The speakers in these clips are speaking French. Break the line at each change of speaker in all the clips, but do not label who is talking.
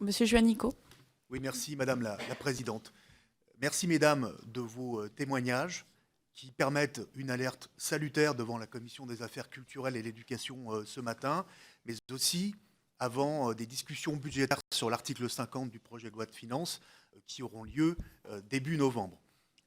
Monsieur Juanico.
Oui, merci Madame la Présidente. Merci Mesdames de vos témoignages qui permettent une alerte salutaire devant la Commission des Affaires culturelles et l'éducation ce matin, mais aussi avant des discussions budgétaires sur l'article 50 du projet de loi de finances qui auront lieu début novembre.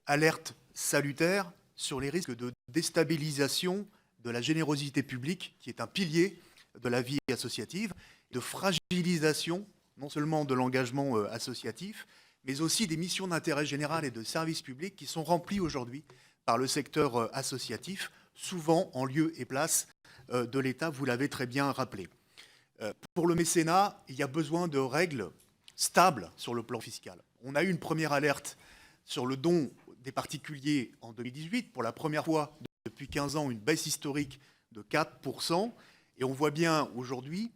Alerte salutaire sur les risques de déstabilisation de la générosité publique, qui est un pilier de la vie associative, de fragilisation non seulement de l'engagement associatif, mais aussi des missions d'intérêt général et de service public qui sont remplies aujourd'hui par le secteur associatif, souvent en lieu et place de l'État, vous l'avez très bien rappelé. Pour le mécénat, il y a besoin de règles stables sur le plan fiscal. On a eu une première alerte sur le don des particuliers en 2018, pour la première fois depuis 15 ans, une baisse historique de 4%, et on voit bien aujourd'hui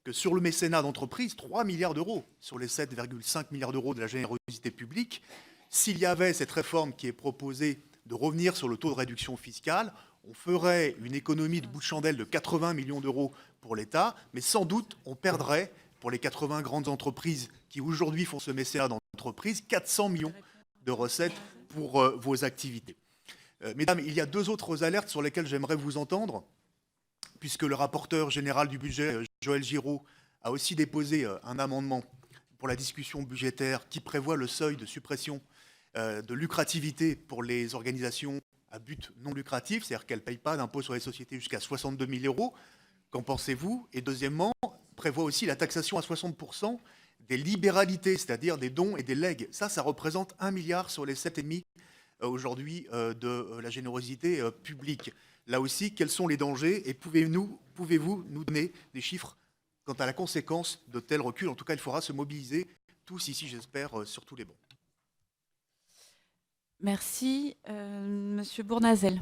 que sur le mécénat d'entreprise, 3 milliards d'euros sur les 7,5 milliards d'euros de la générosité publique, s'il y avait cette réforme qui est proposée de revenir sur le taux de réduction fiscale, on ferait une économie de bout de chandelle de 80 millions d'euros pour l'État, mais sans doute on perdrait, pour les 80 grandes entreprises qui aujourd'hui font ce mécénat d'entreprise, 400 millions de recettes pour vos activités. Mesdames, il y a deux autres alertes sur lesquelles j'aimerais vous entendre, puisque le rapporteur général du budget, Joël Giraud, a aussi déposé un amendement pour la discussion budgétaire qui prévoit le seuil de suppression de lucrativité pour les organisations à but non lucratif, c'est-à-dire qu'elles ne payent pas d'impôt sur les sociétés jusqu'à 62 000 euros. Qu'en pensez-vous? Et deuxièmement, prévoit aussi la taxation à 60% des libéralités, c'est-à-dire des dons et des legs. Ça représente 1 milliard sur les 7,5 aujourd'hui de la générosité publique. Là aussi, quels sont les dangers et pouvez-vous nous donner des chiffres quant à la conséquence de tels reculs? En tout cas, il faudra se mobiliser tous ici, j'espère, sur tous les bancs.
Merci. Monsieur Bournazel.